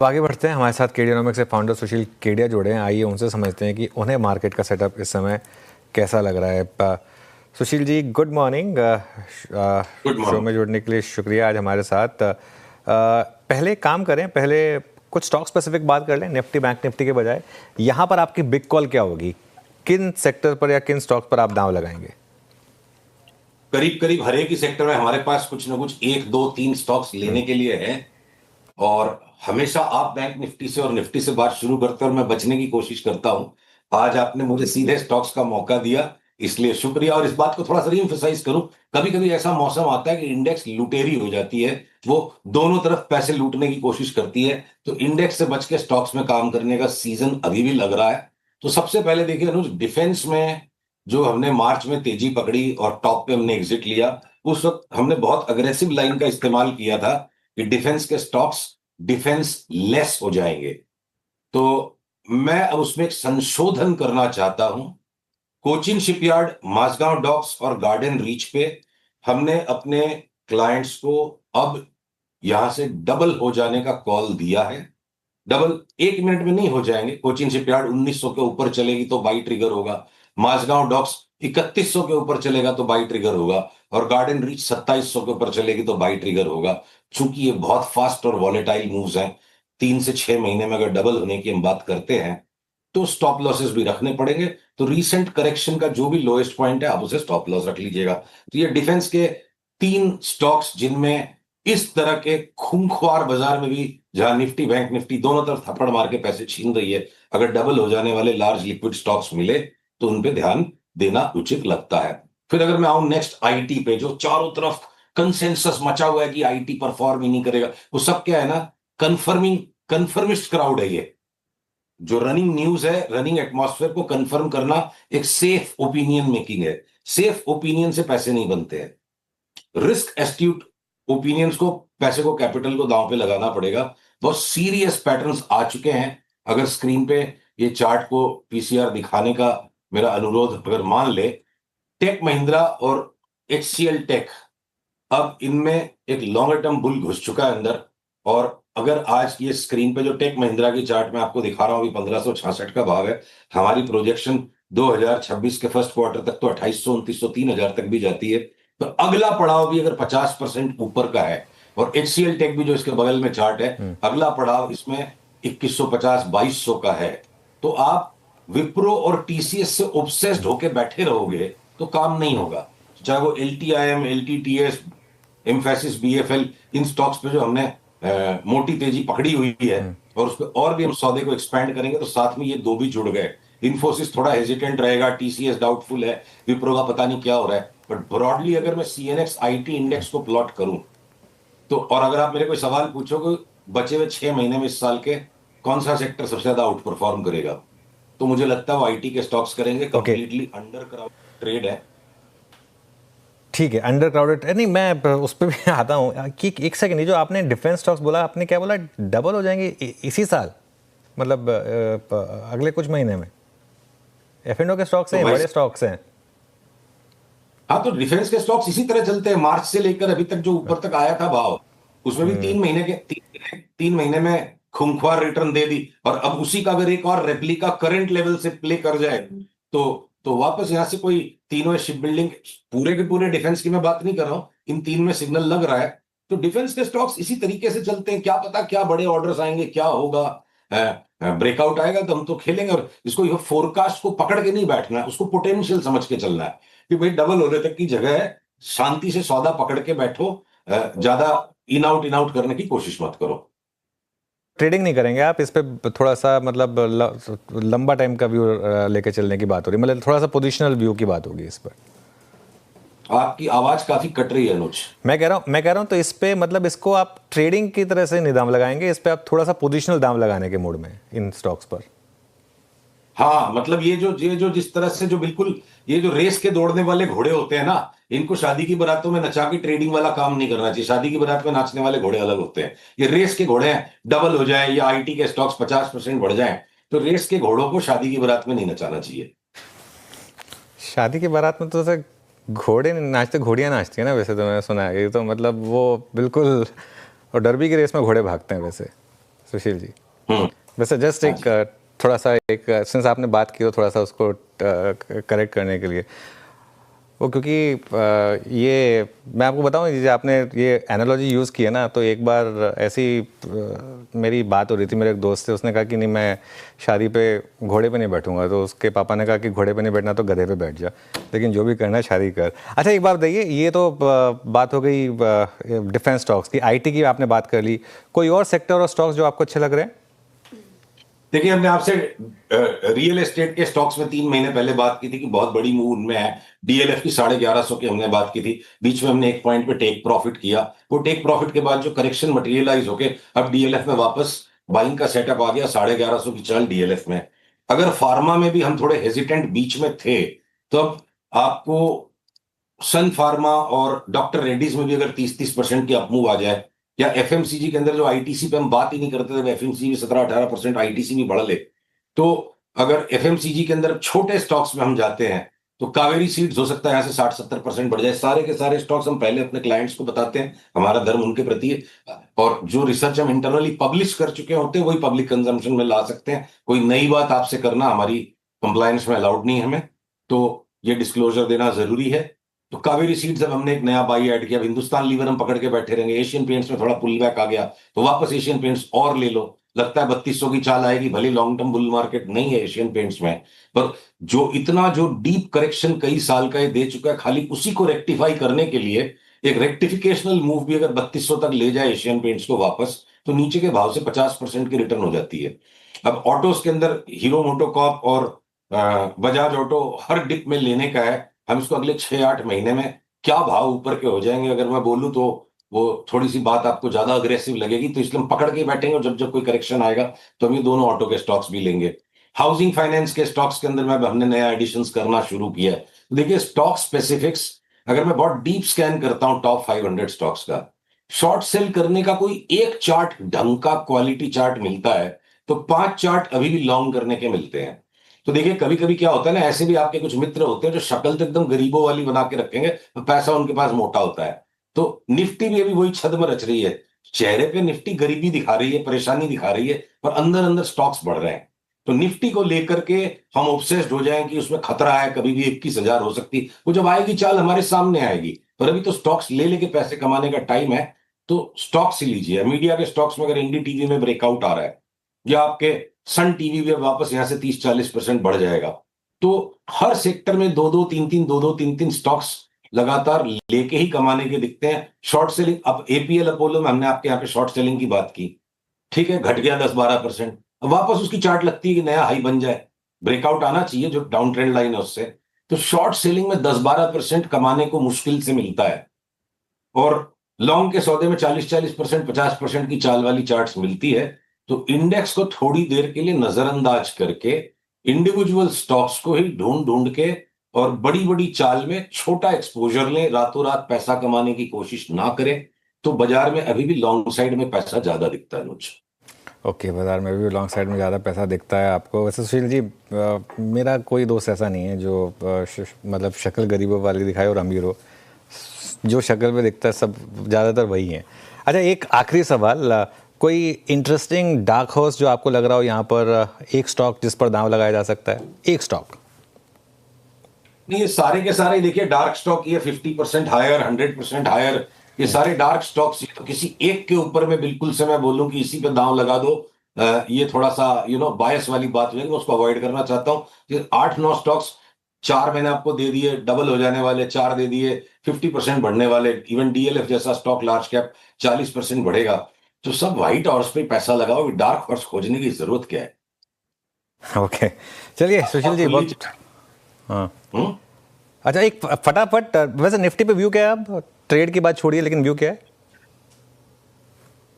तो आगे बढ़ते हैं। हमारे साथ केडियोनॉमिक्स से फाउंडर सुशील केडिया जुड़े हैं। आइए उनसे समझते हैं कि उन्हें मार्केट का सेटअप इस समय कैसा लग रहा है। Sushil ji, good morning. Good show morning. में जुड़ने के लिए शुक्रिया आज हमारे साथ। पहले काम करें, पहले कुछ स्टॉक स्पेसिफिक बात कर लें, निफ्टी बैंक निफ्टी के बजाय। यहाँ पर आपकी बिग कॉल क्या होगी? किन सेक्टर पर या किन स्टॉक पर आप दांव लगाएंगे? करीब करीब हर एक ही सेक्टर में हमारे पास कुछ ना कुछ एक दो तीन स्टॉक्स लेने के लिए है। और हमेशा आप बैंक निफ्टी से और निफ्टी से बात शुरू करते हैं और मैं बचने की कोशिश करता हूं। आज आपने मुझे सीधे स्टॉक्स का मौका दिया, इसलिए शुक्रिया। और इस बात को थोड़ा सा रीएम्फसाइज करूं, कभी कभी ऐसा मौसम आता है कि इंडेक्स लुटेरी हो जाती है, वो दोनों तरफ पैसे लूटने की कोशिश करती है। तो इंडेक्स से बच के स्टॉक्स में काम करने का सीजन अभी भी लग रहा है। तो सबसे पहले देखिए अनुज, डिफेंस में जो हमने मार्च में तेजी पकड़ी और टॉप पे हमने एग्जिट लिया, उस वक्त हमने बहुत अग्रेसिव लाइन का इस्तेमाल किया था कि डिफेंस के स्टॉक्स डिफेंस लेस हो जाएंगे। तो मैं अब उसमें एक संशोधन करना चाहता हूं। कोचिन शिपयार्ड, माजगांव डॉक्स और गार्डन रीच पे हमने अपने क्लाइंट्स को अब यहां से डबल हो जाने का कॉल दिया है। डबल एक मिनट में नहीं हो जाएंगे। कोचिन शिपयार्ड 1900 के ऊपर चलेगी तो बाई ट्रिगर होगा, माजगांव डॉक्स 3100 के ऊपर चलेगा तो बाई ट्रिगर होगा, और गार्डन रीच 2700 के ऊपर चलेगी तो बाई ट्रिगर होगा। चूंकि ये बहुत फास्ट और वॉलेटाइल मूव्स हैं, 3 से 6 महीने में अगर डबल होने की हम बात करते हैं तो स्टॉप लॉसेस भी रखने पड़ेंगे। तो रीसेंट करेक्शन का जो भी लोएस्ट पॉइंट है आप उसे स्टॉप लॉस रख लीजिएगा। तो ये डिफेंस के तीन स्टॉक्स जिनमें इस तरह के खूंखार बाजार में भी, जहां निफ्टी बैंक निफ्टी दोनों तरफ थप्पड़ मार के पैसे छीन रही है, अगर डबल हो जाने वाले लार्ज लिक्विड स्टॉक्स मिले तो उन पे ध्यान देना उचित लगता है। फिर अगर मैं आऊं नेक्स्ट आईटी पे, जो चारों तरफ कंसेंसस मचा हुआ है कि आईटी परफॉर्म ही नहीं करेगा, वो सब क्या है ना, कंफर्मिंग कंफर्मिस्ट क्राउड है ये। जो रनिंग न्यूज है, रनिंग एटमॉस्फेयर को कंफर्म करना एक सेफ ओपिनियन मेकिंग है। सेफ ओपिनियन से पैसे नहीं बनते हैं। रिस्क एस्ट्यूट ओपिनियंस को, पैसे को, कैपिटल को दांव पे लगाना पड़ेगा। बहुत सीरियस पैटर्न्स आ चुके हैं। अगर स्क्रीन पे ये चार्ट को पीसीआर दिखाने का मेरा अनुरोध अगर मान ले, टेक महिंद्रा और एचसीएल टेक, अब इनमें एक लॉन्गर टर्म बुल घुस चुका है अंदर। और अगर आज ये स्क्रीन पे जो टेक महिंद्रा की चार्ट में आपको दिखा रहा हूं, अभी 1566 का भाव है। हमारी प्रोजेक्शन 2026 के फर्स्ट क्वार्टर तक तो 2800 2900 3000 तक भी जाती है। तो अगला पड़ाव भी अगर 50% ऊपर का है, और एचसीएल टेक भी जो इसके बगल में चार्ट है, अगला पड़ाव इसमें 2150 2200 का है। तो आप विप्रो और टीसीएस से ऑब्सेस्ड होके बैठे रहोगे तो काम नहीं होगा। चाहे वो एलटीआईएम, एलटीटीएस, एम्फेसिस, बीएफएल, इन स्टॉक्स पे जो हमने मोटी तेजी पकड़ी हुई है, और उस पर और भी हम सौदे को एक्सपैंड करेंगे तो साथ में ये दो भी जुड़ गए। इन्फोसिस थोड़ा हेजिटेंट रहेगा, टीसीएस डाउटफुल है, विप्रो का पता नहीं क्या हो रहा है। बट ब्रॉडली अगर मैं सीएनएक्स आईटी इंडेक्स को प्लॉट करूं तो, और अगर आप मेरे कोई सवाल पूछोगे बचे हुए 6 महीने में इस साल के कौन सा सेक्टर सबसे ज्यादा आउट परफॉर्म करेगा, तो मुझे लगता है वो आईटी के स्टॉक्स करेंगे। ओके, कंप्लीटली अंडर ट्रेड है। ठीक है। अंडर क्राउडेड नहीं, मैं उस पर भी आता हूँ कि एक सेकंड, ये जो आपने डिफेंस स्टॉक्स बोला, आपने क्या बोला? डबल हो जाएंगे इसी साल, मतलब अगले कुछ महीने में? एफ&ओ के स्टॉक्स तो हैं, भाई, बड़े स्टॉक्स हैं। हाँ, तो डिफेंस के स्टॉक्स इसी तरह चलते हैं। मार्च से लेकर अभी तक जो ऊपर तक आया था भाव, उसमें भी 3 महीने के 3 महीने में खूंखार रिटर्न दे दी। और अब उसी का अगर एक और रेप्लिका करंट लेवल से प्ले कर जाए तो वापस यहां से कोई तीनों शिप बिल्डिंग, पूरे के पूरे डिफेंस की मैं बात नहीं कर रहा हूं, इन तीन में सिग्नल लग रहा है। तो डिफेंस के स्टॉक्स इसी तरीके से चलते हैं। क्या पता क्या बड़े ऑर्डर्स आएंगे, क्या होगा, ब्रेकआउट आएगा तो हम तो खेलेंगे। और इसको फोरकास्ट को पकड़ के नहीं बैठना है, उसको पोटेंशियल समझ के चलना है कि भाई डबल होने तक की जगह है। शांति से सौदा पकड़ के बैठो, ज्यादा इन आउट करने की कोशिश मत करो। ट्रेडिंग नहीं करेंगे आप इस पे? थोड़ा सा मतलब लंबा टाइम का व्यू लेके चलने की बात हो रही है, मतलब थोड़ा सा पोजिशनल व्यू की बात होगी इस पर। आपकी आवाज काफी कट रही है अनुज। मैं कह रहा हूँ तो इस पे मतलब इसको आप ट्रेडिंग की तरह से नहीं दाम लगाएंगे, इस पे आप थोड़ा सा पोजिशनल दाम लगाने के मूड में इन स्टॉक्स पर? हाँ, मतलब ये जो जिस तरह से जो बिल्कुल, ये जो रेस के दौड़ने वाले घोड़े होते हैं ना, इनको शादी की बारातों में नचा के ट्रेडिंग वाला काम नहीं करना चाहिए। शादी की बारात में नाचने वाले घोड़े अलग होते हैं, ये रेस के घोड़े हैं। डबल हो जाए या आईटी के स्टॉक्स 50% बढ़ जाए, तो रेस के घोड़ों को शादी की बारात में नहीं नचाना चाहिए। शादी की बारात में तो सर घोड़े नहीं नाचते, घोड़ियाँ नाचती है ना वैसे, तो मैंने सुना है। ये तो मतलब वो बिल्कुल, और डरबी की रेस में घोड़े भागते हैं वैसे। सुशील जी, हम्म। वैसे जस्ट एक थोड़ा सा एक सिंस आपने बात की तो थोड़ा सा उसको करेक्ट करने के लिए वो, क्योंकि ये मैं आपको बताऊं, जैसे आपने ये एनालॉजी यूज़ की है ना, तो एक बार ऐसी मेरी बात हो रही थी मेरे एक दोस्त से, उसने कहा कि नहीं मैं शादी पे घोड़े पे नहीं बैठूंगा, तो उसके पापा ने कहा कि घोड़े पे नहीं बैठना तो गधे पे बैठ जा, लेकिन जो भी करना है शादी कर। अच्छा एक बात बताइए, ये तो बात हो गई डिफेंस स्टॉक्स की, आईटी की आपने बात कर ली, कोई और सेक्टर और स्टॉक्स जो आपको अच्छे लग रहे हैं? देखिए, हमने आपसे रियल एस्टेट के स्टॉक्स में 3 महीने पहले बात की थी कि बहुत बड़ी मूव उनमें है। डीएलएफ की 1150 की हमने बात की थी, बीच में हमने एक पॉइंट पे टेक प्रॉफिट किया। वो टेक प्रॉफिट के बाद जो करेक्शन मटेरियलाइज होके अब डीएलएफ में वापस बाइंग का सेटअप आ गया। 1150 की चल डीएलएफ में। अगर फार्मा में भी हम थोड़े हेजिटेंट बीच में थे, तो अब आपको सन फार्मा और डॉक्टर रेड्डीज में भी अगर 30-30% की अपमूव आ जाए, या एफएमसीजी के अंदर जो आईटीसी पे हम बात ही नहीं करते थे, एफएमसीजी में 17-18% आईटीसी भी बढ़ ले, तो अगर एफएमसीजी के अंदर छोटे स्टॉक्स में हम जाते हैं तो कावेरी सीड्स हो सकता है यहां से 60-70% बढ़ जाए। सारे के सारे स्टॉक्स हम पहले अपने क्लाइंट्स को बताते हैं, हमारा धर्म उनके प्रति है, और जो रिसर्च हम इंटरनली पब्लिश कर चुके होते हैं वही पब्लिक कंजम्पशन में ला सकते हैं। कोई नई बात आपसे करना हमारी कंप्लायंस में अलाउड नहीं है हमें, तो ये डिस्क्लोजर देना जरूरी है। तो कावेरी सीड्स अब हमने एक नया बाई ऐड किया। अब हिंदुस्तान लीवर हम पकड़ के बैठे रहेंगे, एशियन पेंट्स में थोड़ा पुल बैक आ गया तो वापस एशियन पेंट्स और ले लो। लगता है 3200 की चाल आएगी, भले लॉन्ग टर्म बुल मार्केट नहीं है एशियन पेंट्स में, पर जो डीप करेक्शन कई साल का ये दे चुका है, खाली उसी को रेक्टिफाई करने के लिए एक रेक्टिफिकेशनल मूव भी अगर 3200 तक ले जाए एशियन पेंट्स को वापस, तो नीचे के भाव से 50% की रिटर्न हो जाती है। अब ऑटोस के अंदर हीरो मोटोकॉर्प और बजाज ऑटो हर डिप में लेने का है। हम इसको अगले 6-8 महीने में क्या भाव ऊपर के हो जाएंगे अगर मैं बोलूं तो वो थोड़ी सी बात आपको ज्यादा अग्रेसिव लगेगी, तो इसलिए हम पकड़ के बैठेंगे और जब जब कोई करेक्शन आएगा तो हम ये दोनों ऑटो के स्टॉक्स भी लेंगे। हाउसिंग फाइनेंस के स्टॉक्स के अंदर में हमने नया एडिशंस करना शुरू किया है। देखिए, स्टॉक स्पेसिफिक्स अगर मैं बहुत डीप स्कैन करता हूं टॉप 500 स्टॉक्स का, शॉर्ट सेल करने का कोई एक चार्ट ढंग का क्वालिटी चार्ट मिलता है तो 5 चार्ट अभी भी लॉन्ग करने के मिलते हैं। तो देखिए, कभी कभी क्या होता है ना, ऐसे भी आपके कुछ मित्र होते हैं जो शक्ल तो एकदम गरीबों वाली बना के रखेंगे, तो पैसा उनके पास मोटा होता है। तो निफ्टी भी अभी वही छद्म रच रही है। चेहरे पे निफ्टी गरीबी दिखा रही है, परेशानी दिखा रही है, पर अंदर अंदर स्टॉक्स बढ़ रहे हैं। तो निफ्टी को लेकर के हम ऑब्सेस्ड हो जाएं कि उसमें खतरा है, कभी भी 21,000 हो सकती, वो जब आएगी चाल हमारे सामने आएगी। पर अभी तो स्टॉक्स ले लेके पैसे कमाने का टाइम है, तो स्टॉक्स ही लीजिए। मीडिया के स्टॉक्स में अगर एनडीटीवी में ब्रेकआउट आ रहा है, या आपके सन टीवी भी वापस यहां से 30-40% बढ़ जाएगा, तो हर सेक्टर में 2-2-3-3 स्टॉक्स लगातार लेके ही कमाने के दिखते हैं। शॉर्ट सेलिंग, अब एपीएल अपोलो में हमने आपके यहाँ पे शॉर्ट सेलिंग की बात की, ठीक है, घट गया 10-12%, अब वापस उसकी चार्ट लगती है कि नया हाई बन जाए, ब्रेकआउट आना चाहिए जो डाउन ट्रेंड लाइन है उससे। तो शॉर्ट सेलिंग में 10-12% कमाने को मुश्किल से मिलता है, और लॉन्ग के सौदे में 40-40%, 50% की चाल वाली चार्ट्स मिलती है। तो इंडेक्स को थोड़ी देर के लिए नजरअंदाज करके इंडिविजुअल स्टॉक्स को ही ढूंढ ढूंढ के और बड़ी बड़ी चाल में छोटा एक्सपोजर लें, रातों रात पैसा कमाने की कोशिश ना करें। तो बाजार में अभी भी लॉन्ग साइड में पैसा ज्यादा दिखता है मुझे। ओके, बाजार में भी लॉन्ग साइड में ज़्यादा पैसा दिखता है आपको। वैसे सुशील जी, मेरा कोई दोस्त ऐसा नहीं है जो मतलब शक्ल गरीबों वाली दिखाए और अमीर हो। जो शक्ल में दिखता है सब ज़्यादातर वही हैं। अच्छा, एक आखिरी सवाल, कोई इंटरेस्टिंग डार्क हॉर्स जो आपको लग रहा हो यहाँ पर, एक स्टॉक जिस पर दांव लगाया जा सकता है, एक स्टॉक? नहीं, ये सारे के सारे देखिए डार्क स्टॉक, ये 50% हायर, 100% हायर, ये सारे डार्क स्टॉक्स। तो किसी एक के ऊपर में बिल्कुल से मैं बोलूं कि इसी पे दांव लगा दो, ये थोड़ा सा बायस वाली बात हो जाएगी, मैं उसको अवॉइड करना चाहता हूँ। 8-9 स्टॉक्स, 4 मैंने आपको दे दिए, डबल हो जाने वाले 4 दे दिए, 50% बढ़ने वाले। इवन डीएलएफ जैसा स्टॉक लार्ज कैप 40% बढ़ेगा। तो सब व्हाइट हॉर्स पे पैसा लगाओ, डार्क हॉर्स खोजने की जरूरत क्या है। ओके, चलिए सुशील जी, बहुत हाँ। अच्छा, एक फटाफट, वैसे निफ्टी पे व्यू क्या है? आप ट्रेड की बात छोड़िए, लेकिन व्यू क्या है?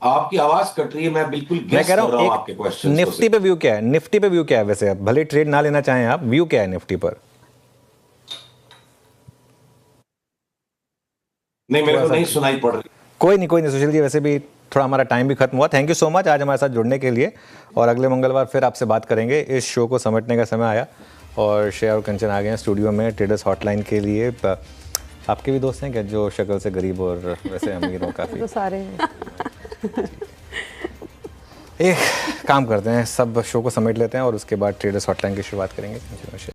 आपकी आवाज कट रही है, मैं बिल्कुल मैं कह रहा हूँ आपके क्वेश्चन निफ्टी पे व्यू क्या है? निफ्टी पे व्यू क्या है? वैसे आप भले ट्रेड ना लेना चाहें, आप व्यू क्या है निफ्टी पर? नहीं, मेरे को नहीं सुनाई पड़ रही। कोई नहीं सुशील जी, वैसे भी थोड़ा हमारा टाइम भी खत्म हुआ। थैंक यू सो मच आज हमारे साथ जुड़ने के लिए, और अगले मंगलवार फिर आपसे बात करेंगे। इस शो को समेटने का समय आया, और श्रेया और कंचन आ गए हैं स्टूडियो में ट्रेडर्स हॉटलाइन के लिए। आपके भी दोस्त हैं क्या जो शक्ल से गरीब और वैसे अमीर हो? काफ़ी तो सारे हैं। एक काम करते हैं, सब शो को समेट लेते हैं और उसके बाद ट्रेडर्स हॉटलाइन की शुरुआत करेंगे।